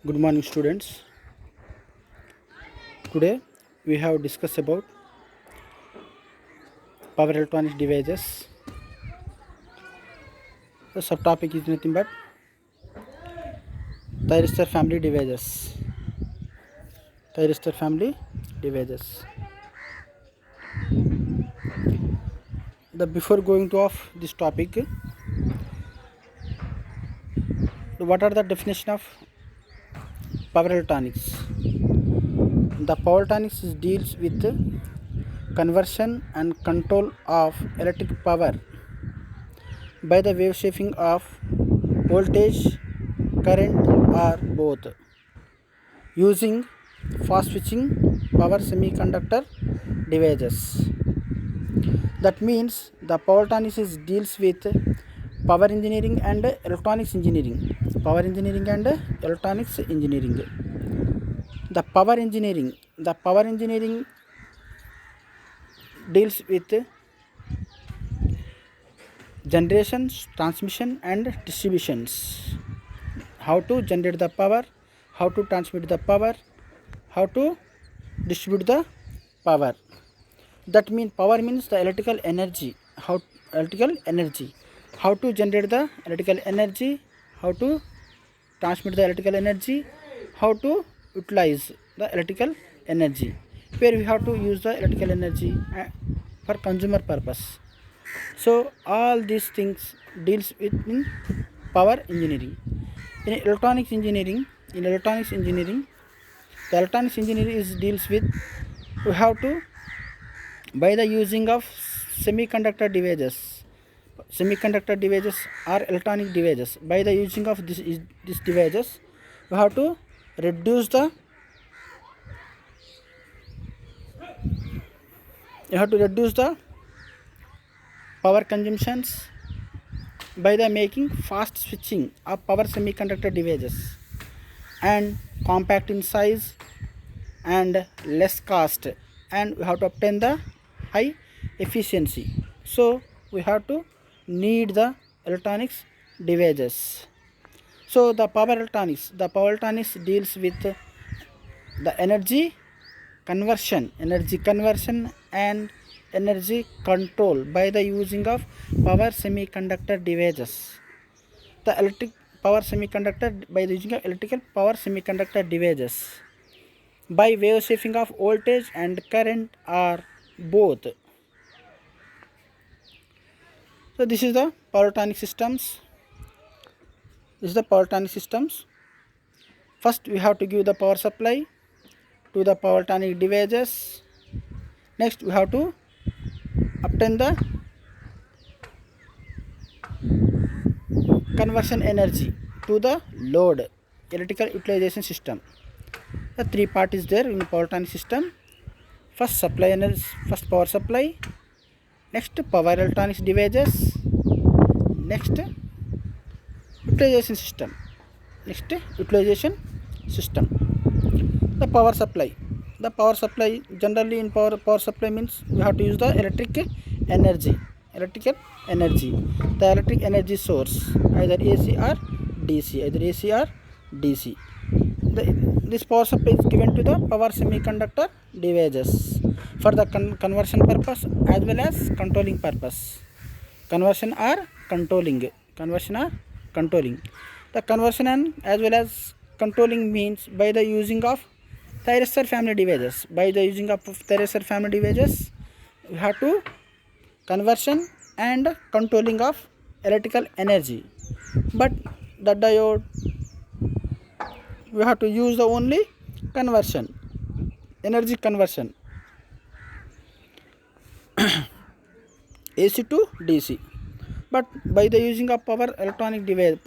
Good morning, students. Today we have discussed about power electronics devices. The subtopic is nothing but Thyristor family devices. Thyristor family devices. The before going to off this topic, what are the definition of power electronics? The power electronics deals with conversion and control of electric power by the wave shaping of voltage, current, or both, using fast switching power semiconductor devices. That means the power electronics deals with power engineering and electronics engineering. Power engineering and electronics engineering. The power engineering deals with generations, transmission, and distributions. How to generate the power, how to transmit the power, how to distribute the power. That means power means the electrical energy. How to generate the electrical energy, how to transmit the electrical energy, how to utilize the electrical energy, where we have to use the electrical energy for consumer purpose. So all these things deals with in power engineering. In electronics engineering, the electronics engineering is deals with, we have to, by the using of semiconductor devices are electronic devices. By the using of these devices, we have to reduce the power consumptions by the making fast switching of power semiconductor devices, and compact in size and less cost, and we have to obtain the high efficiency. So we have to need the electronics devices. So the power electronics deals with the energy conversion and energy control by the using of power semiconductor devices. The electric power semiconductor by the using of electrical power semiconductor devices by wave shaping of voltage and current or both. So this is the power electronic systems. First we have to give the power supply to the power electronic devices. Next we have to obtain the conversion energy to the load, electrical utilization system. The three part is there in power electronic system. First power supply, next power electronics devices, next utilization system. The power supply. Generally in power supply means we have to use the energy. Electrical energy. The electric energy source, either AC or DC. This power supply is given to the power semiconductor devices for the conversion purpose as well as controlling purpose. Conversion or controlling. The conversion and as well as controlling means by the using of Thyristor family devices. We have to conversion and controlling of electrical energy. But the diode, we have to use the only energy conversion, AC to DC. But by the using of power electronic devices,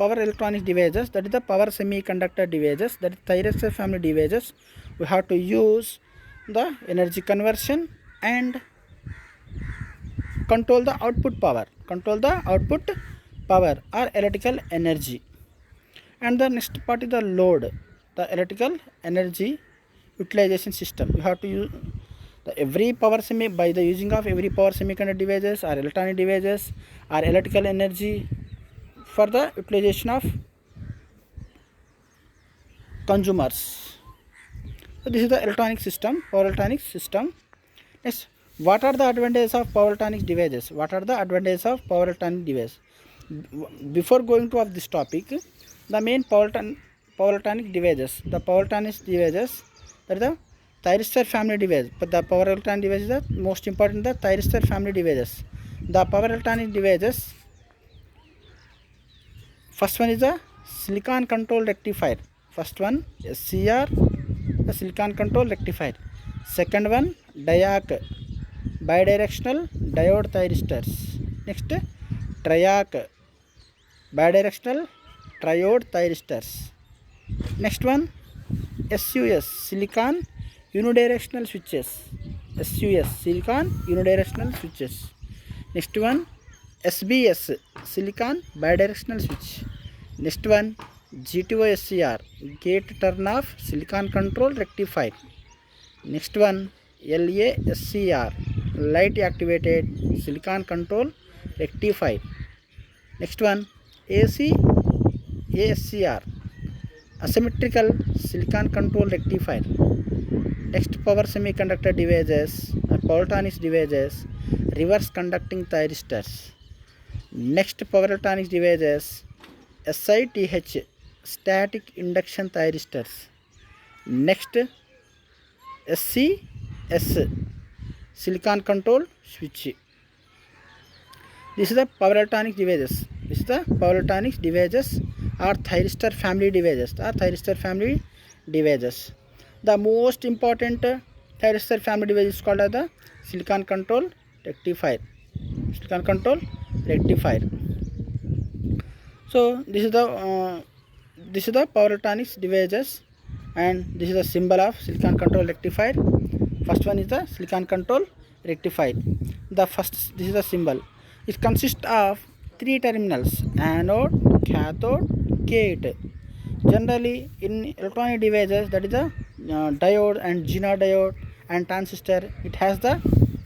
that is the power semiconductor devices, that is Thyristor family devices, we have to use the energy conversion and control the output power or electrical energy. And the next part is the load, the electrical energy utilization system. You have to use by the using of every power semiconductor devices or electronic devices or electrical energy for the utilization of consumers. So this is the electronic system, power electronic system. Next, what are the advantages of power electronic devices? What are the advantages of power electronic device? Before going to of this topic, the main power electronic devices, the power electronic devices, that is the Thyristor family device. But the power electronic device is the most important, the Thyristor family devices. The power electronic devices, first one is the silicon control rectifier. First one SCR, the silicon control rectifier. Second one diac, bidirectional diode thyristors. Next triac, bidirectional triode thyristors. Next one SUS, silicon unidirectional switches. SUS, silicon unidirectional switches. Next one SBS, silicon bidirectional switch. Next one GTO-SCR, gate turn off silicon control rectifier. Next one LASCR, light activated silicon control rectifier. Next one AC ASCR, asymmetrical silicon control rectifier. Next power semiconductor devices or power electronics devices, reverse conducting thyristors. Next power electronics devices SITH, static induction thyristors. Next SCS, silicon control switch. This is the power electronic devices. This is the power electronics devices or Thyristor family devices. The most important Thyristor family device is called as the silicon control rectifier. Silicon control rectifier. So this is the power electronics devices, and this is the symbol of silicon control rectifier. First one is the silicon control rectifier. This is the symbol. It consists of three terminals: anode, cathode, gate. Generally in electronic devices, that is the diode and GNA diode and transistor, it has the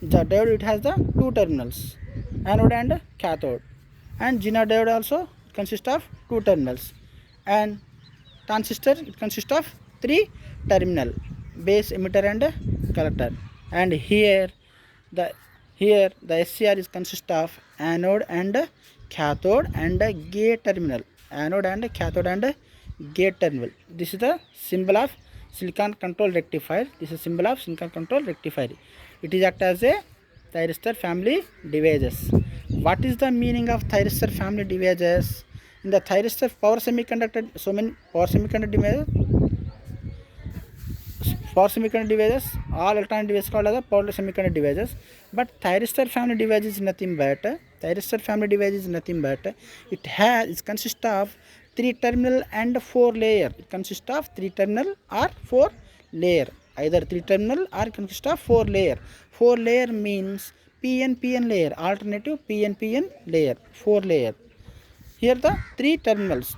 diode, it has the two terminals, anode and cathode, and GNA diode also consists of two terminals, and transistor, it consists of three terminal, base, emitter and collector. And here the SCR is consist of anode and cathode and gate terminal, anode and cathode and gate terminal. This is the symbol of silicon control rectifier. This is symbol of silicon control rectifier. It is act as a Thyristor family devices. What is the meaning of Thyristor family devices? In the Thyristor power semiconductor, so many power semiconductor devices, all electronic devices called as power semiconductor devices. But Thyristor family device is nothing but it consists of three terminal and four layer. It consists of three terminal or four layer. Either three terminal or it consists of four layer. Four layer means PN layer, alternative PN layer, four layer. Here the three terminals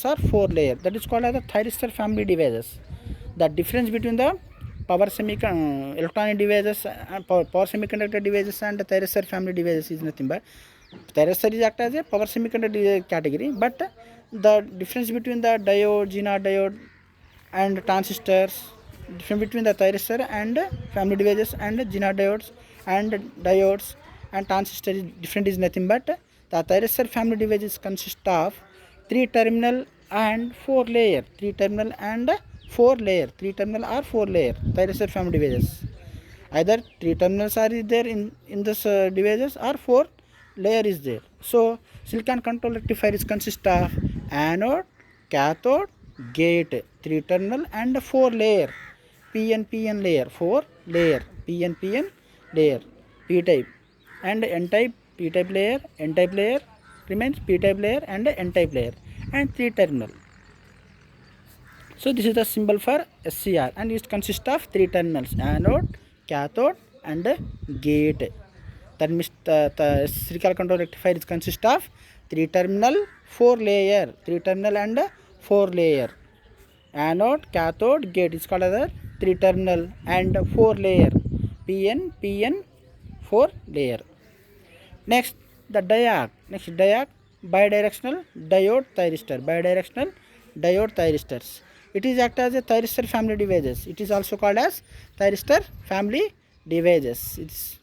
are four layer. That is called as the Thyristor family devices. The difference between the power electronic devices, power semiconductor devices and the Thyristor family devices is nothing but Thyristor is act as a power semiconductor category, but the difference between the diode, GNA diode and transistors, difference between the Thyristor and family devices and GNA diodes and transistors different is nothing but the Thyristor family devices consist of three terminal and four layer, Thyristor family devices. Either three terminals are there in this devices or four layer is there. So silicon control rectifier is consist of anode, cathode, gate, three terminal and four layer, PN layer, four layer, PN layer, P type and N type, P type layer, N type layer remains, P type layer and N type layer, and three terminal. So this is the symbol for SCR, and it consists of three terminals: anode, cathode and gate. That means the silicon control rectifier is consist of three terminal and four layer. Anode, cathode, gate is called as a three terminal and four layer, PN four layer. Next diac, bidirectional diode thyristors. It is act as a Thyristor family devices. It is also called as Thyristor family devices. It's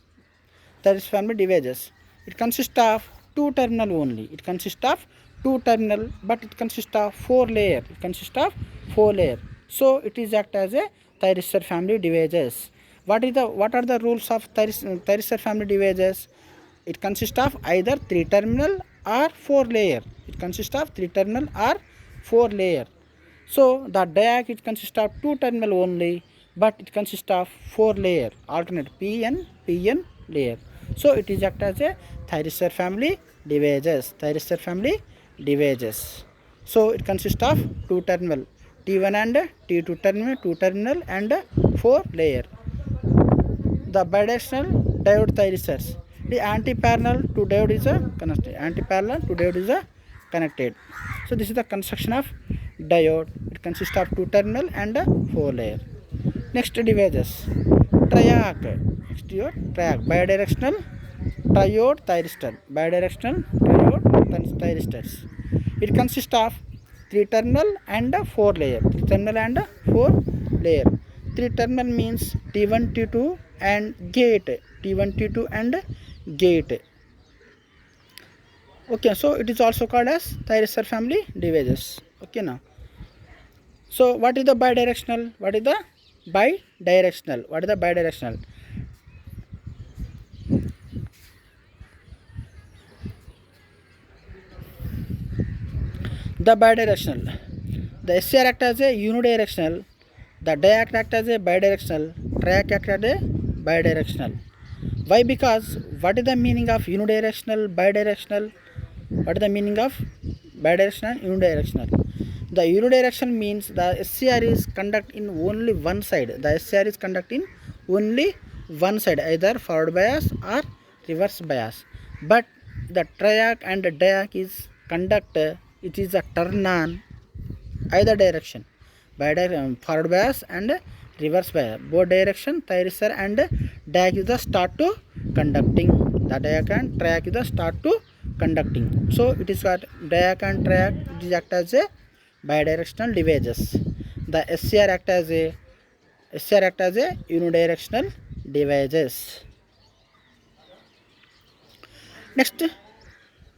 Thyristor family devices. It consists of two terminal only. It consists of two terminal, but it consists of four layer. It consists of four layer. So it is act as a Thyristor family devices. What are the rules of Thyristor family devices? It consists of either three terminal or four layer. It consists of three terminal or four layer. So the diac it consists of two terminal only, but it consists of four layer, alternate PN layer. So it is act as a Thyristor family devices. Thyristor family devices. So it consists of two terminal T1 and T2 terminal, two terminal and four layer. The bidirectional diode thyristors. The anti-parallel to diode is a connected. Anti-parallel to diode is a connected. So this is the construction of diode. It consists of two terminal and four layer. Next devices. Triac. Next diode triac. Bidirectional triode thyristor. Bidirectional triode thyristors. It consists of three terminal and four layer. Three terminal and four layer. Three terminal means T1, T2 and gate. T1, T2 and gate. Okay, so it is also called as Thyristor family devices. Okay, now. So what is the bidirectional? What is the bidirectional? What is the bidirectional? The bidirectional. The SCR act as a unidirectional. The diac act as a bidirectional. Triac act as a bidirectional. Why? Because what is the meaning of unidirectional, bidirectional? What is the meaning of bidirectional, unidirectional? The unidirectional means the SCR is conduct in only one side. The SCR is conduct in only one side, either forward bias or reverse bias. But the triac and the diac is conduct. It is a turn on either direction, forward bias and reverse bias, both direction. Thyristor and diac is the start to conducting. The diac and triac is the start to conducting. So it is what diac and triac it is act as a bidirectional devices. The SCR act as a unidirectional devices.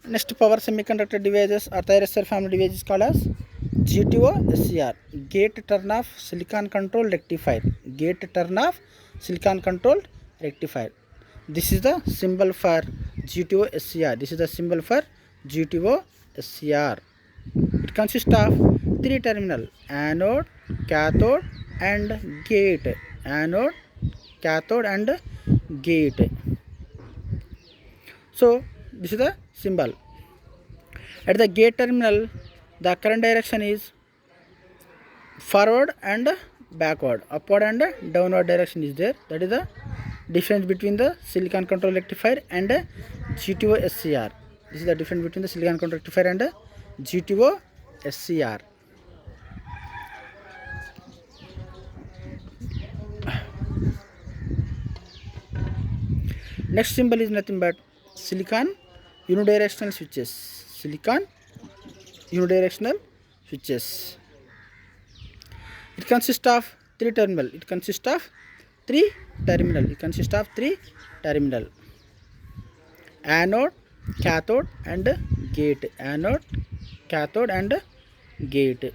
Next power semiconductor devices or Thyristor family devices called as GTO SCR, gate turn off silicon control rectifier. Gate turn off silicon control rectifier. This is the symbol for GTO SCR. This is the symbol for GTO SCR. It consists of three terminal anode, cathode and gate. Anode, cathode and gate. So this is the symbol. At the gate terminal, the current direction is forward and backward, upward and downward direction is there. That is the difference between the silicon control rectifier and GTO SCR. This is the difference between the silicon control rectifier and GTO SCR. Next symbol is nothing but silicon unidirectional switches. Silicon unidirectional switches. It consists of three terminal. It consists of three terminal. It consists of three terminal. Anode, cathode and gate. Anode, cathode and gate.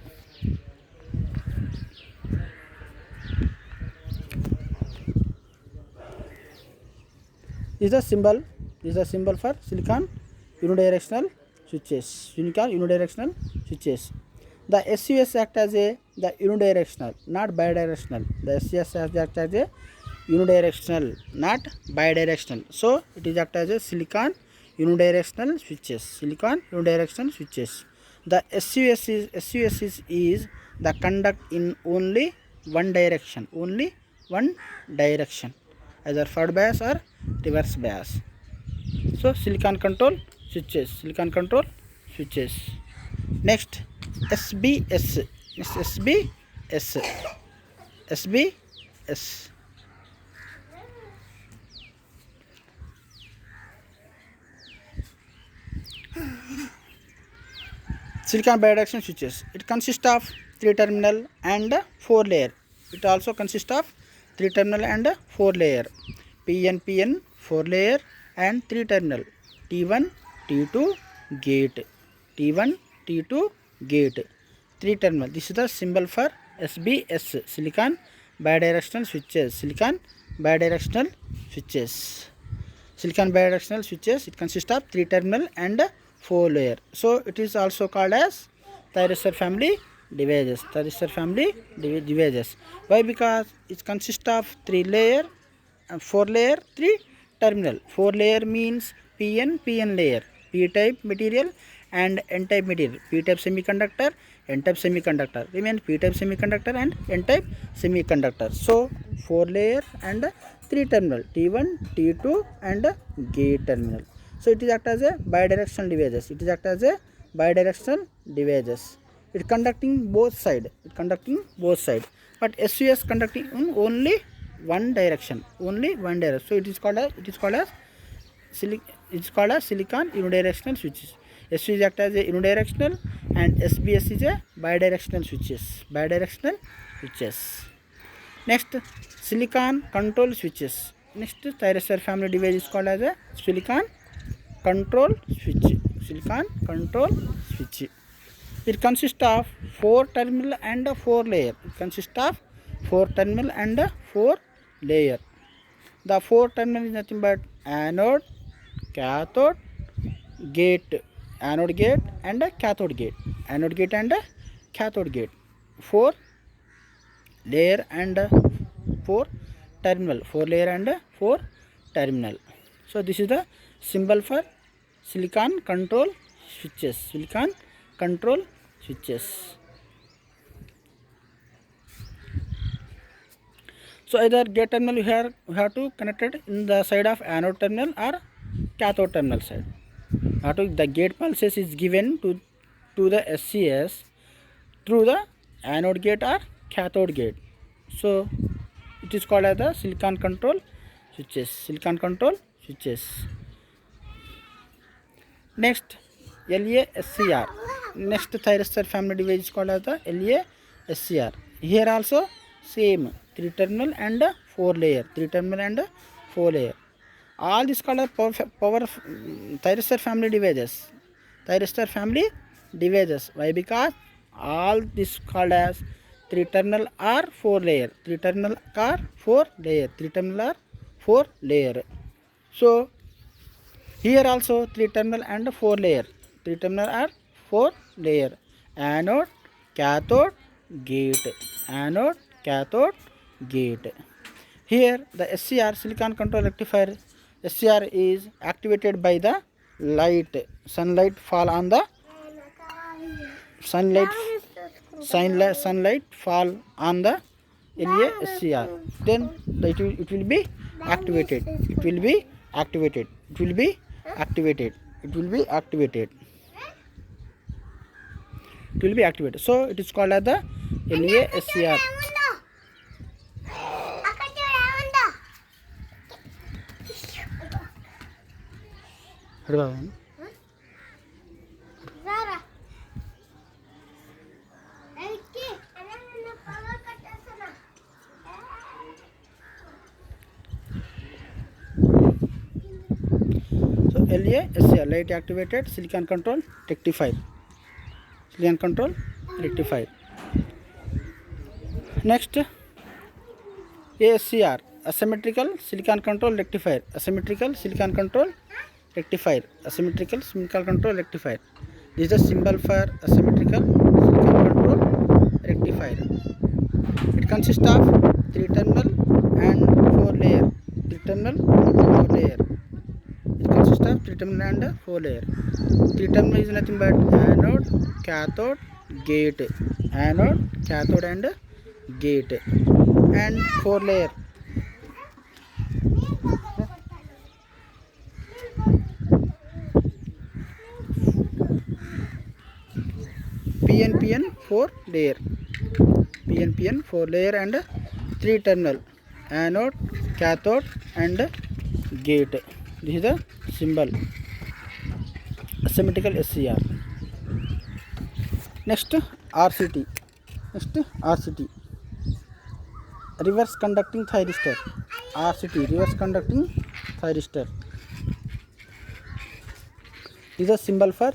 This is the symbol for silicon unidirectional switches. Silicon unidirectional switches. The SUS act as the unidirectional, not bidirectional. The SUS act as a unidirectional, not bidirectional. So it is act as a silicon unidirectional switches. Silicon unidirectional switches. The SUS is the conduct in only one direction. Only one direction, either forward bias or reverse bias. So silicon control switches. Silicon control switches. Next SBS. Next SBS. SBS. Silicon bidirectional switches. It consists of 3 terminal and 4 layer. It also consists of 3 terminal and 4 layer. PNPN 4 layer and 3 terminal. T1 T2 gate. T1 T2 gate. 3 terminal. This is the symbol for SBS, silicon bidirectional switches. Silicon bidirectional switches. Silicon bidirectional switches, it consists of 3 terminal and 4 layer. So it is also called as Thyristor family devices. Thyristor family devices. Why? Because it consists of 3 layer, 4 layer, 3 terminal. 4 layer means PN layer, P type material and N type material. P type semiconductor, N type semiconductor. Remain P type semiconductor and N type semiconductor. So 4 layer and 3 terminal, T1, T2 and gate terminal. So it is act as a bidirectional devices. It is act as a bidirectional devices. It conducting both side. It conducting both side. But SUS conducting in only one direction. Only one direction. So it is called as silicon unidirectional switches. SU is act as a unidirectional and SBS is a bidirectional switches. Bidirectional switches. Next, silicon control switches. Next, Thyristor family device is called as a silicon control switch. Silicon control switch. It consists of 4 terminal and 4 layer. It consists of 4 terminal and 4 layer. The 4 terminal is nothing but anode, cathode, gate, anode gate and cathode gate. Anode gate and cathode gate. 4 layer and 4 terminal. 4 layer and 4 terminal. So this is the symbol for silicon control switches. Silicon control switches. So either gate terminal you have to connect it in the side of anode terminal or cathode terminal side. The gate pulses is given to the SCS through the anode gate or cathode gate. So it is called as the silicon control switches. Silicon control switches. Next, LASCR. Next Thyristor family device is called as the LASCR. Here also same 3 terminal and 4 layer. 3 terminal and 4 layer. All this called as power Thyristor family devices. Thyristor family devices. Why? Because all this called as 3 terminal or 4 layer. 3 terminal or 4 layer. 3 terminal or 4 layer. So here also 3 terminal and 4 layer. 3 terminal or 4 layer. Anode, cathode, gate. Anode, cathode, gate. Here the SCR, silicon control rectifier, SCR is activated by the light. Sunlight fall on the sunlight fall on the LASCR. Then it will be activated. It will be activated. It will be activated. It will be activated. It will be activated. So it is called as the LASCR. So LASCR, light activated silicon control rectifier. Silicon control rectifier. Next, ASCR, asymmetrical silicon control rectifier. Asymmetrical silicon control rectifier. Asymmetrical silicon control rectifier. This is the symbol for asymmetrical silicon control rectifier. It consists of 3 terminal and 4 layer. 3 terminal, 4 layer. It consists of 3 terminal and 4 layer. 3 terminal is nothing but anode, cathode, gate. Anode, cathode and gate. And 4 layer. PNPN 4 layer. PNPN 4 layer and 3 terminal. Anode, cathode and gate. This is the symbol. Asymmetrical SCR. Next, RCT. Next, RCT, reverse conducting thyristor. RCT, reverse conducting thyristor, is a symbol for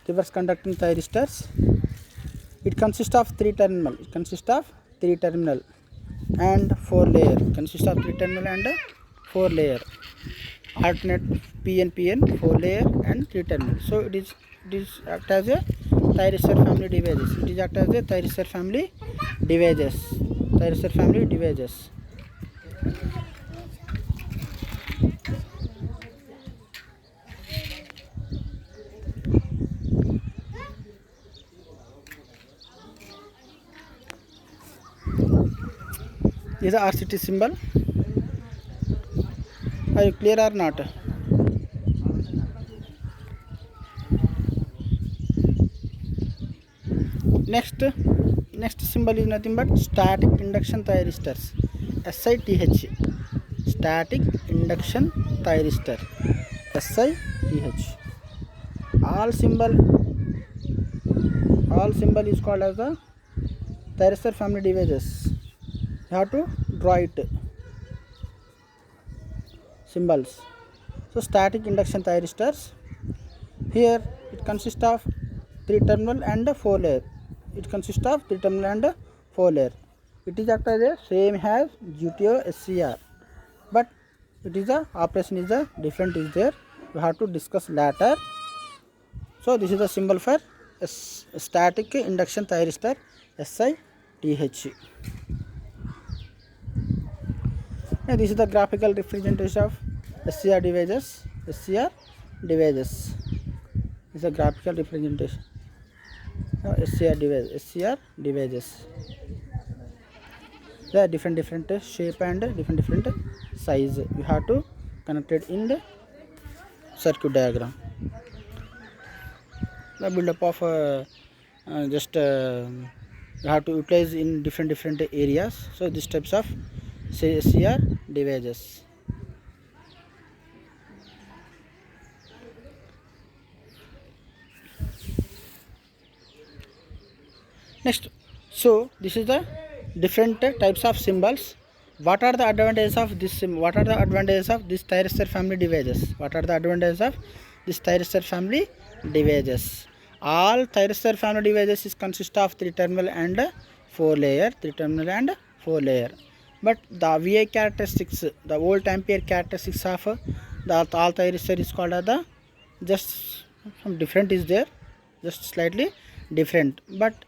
reverse conducting thyristors. It consists of three terminal. And 4 layer. Alternate PN 4 layer and 3 terminal. So it is act as a thyristor family devices. Thyristor family devices. This is the RCT symbol. Are you clear or not? Next symbol is nothing but static induction thyristors. SITH. Static induction thyristor. SITH. All symbol is called as the thyristor family devices. You have to draw it. Symbols. So static induction thyristors. Here it consists of 3 terminal and 4 layer. It is actually same as GTO SCR, but it is a operation is a different is there. We have to discuss later. So this is the symbol for static induction thyristor, SITH. And this is the graphical representation of SCR devices. This is a graphical representation. SCR devices. They are different shape and different size. You have to connect it in the circuit diagram. The build-up of you have to utilize in different areas. So these types of SCR devices. Next, so this is the different types of symbols. What are the advantages of this thyristor family devices? All thyristor family devices consist of 3 terminal and 4 layer. But the VI characteristics, the volt ampere characteristics of the all thyristor is called as the just some different is there, just slightly different. But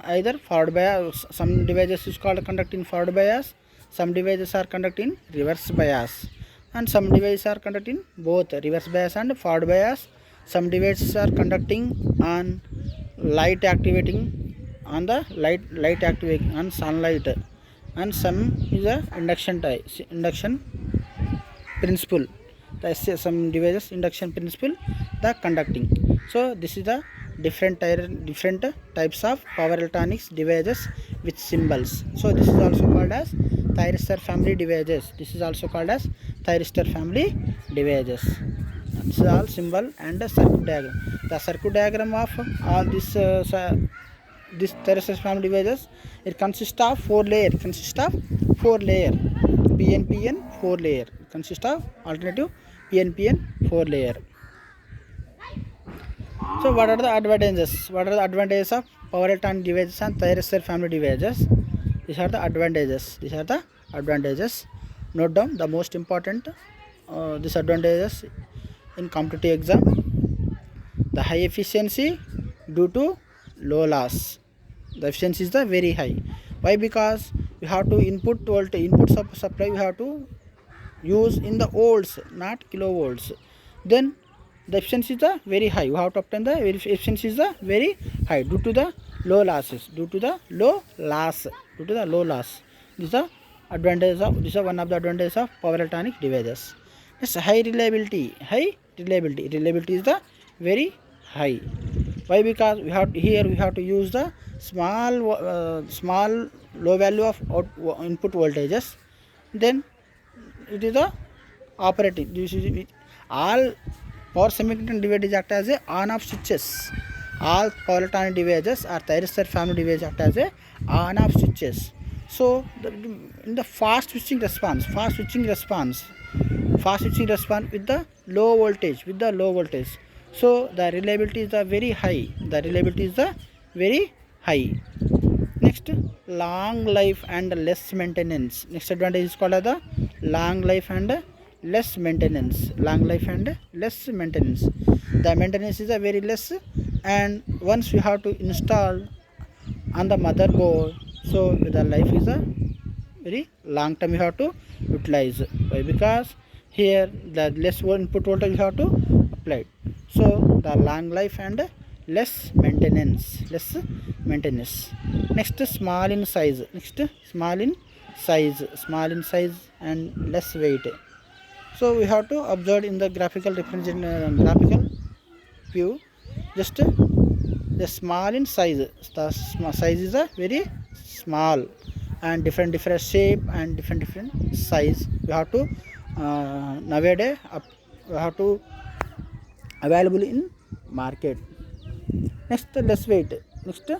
either forward bias, some devices is called conducting forward bias, some devices are conducting reverse bias, and some devices are conducting both reverse bias and forward bias. Some devices are conducting on light activating on the light activating on sunlight, and some is a induction principle. Some devices induction principle the conducting. So this is the different types of power electronics devices with symbols. So this is also called as thyristor family devices. This is all symbol and the circuit diagram. The circuit diagram of all this thyristor family devices, it consists of 4 layer. PNPN 4 layer. It consists of alternative PNPN 4 layer. So what are the advantages? Of power electronic devices and thyristor family devices? These are the advantages. Note down the most important disadvantages in competitive exam. The high efficiency due to low loss. The efficiency is the very high. Why? Because you have to input supply you have to use in the volts, not kilovolts. Then the efficiency is the very high. You have to obtain the efficiency is the very high due to the low losses. This is the advantage of one of the advantages of power electronic devices. Next, high reliability. Reliability is the very high. Why? Because we have to use the small low value of input voltages. Then it is the operating. This is all power semiconductor devices act as a on-off switches. All power electronic devices or thyristor family devices act as a on off switches. So in the fast switching response with the low voltage, so the reliability is the very high, next, long life and less maintenance. Next advantage is called as the long life and less maintenance. The maintenance is a very less, and once we have to install on the motherboard, so the life is a very long term you have to utilize. Why? Because here the less input voltage you have to apply, so the long life and less maintenance. Next, small in size and less weight. So we have to observe in the graphical view, just the small in size. The size is a very small, and different shape and different size. We have to nowadays we have to available in market. Next, less weight. Next,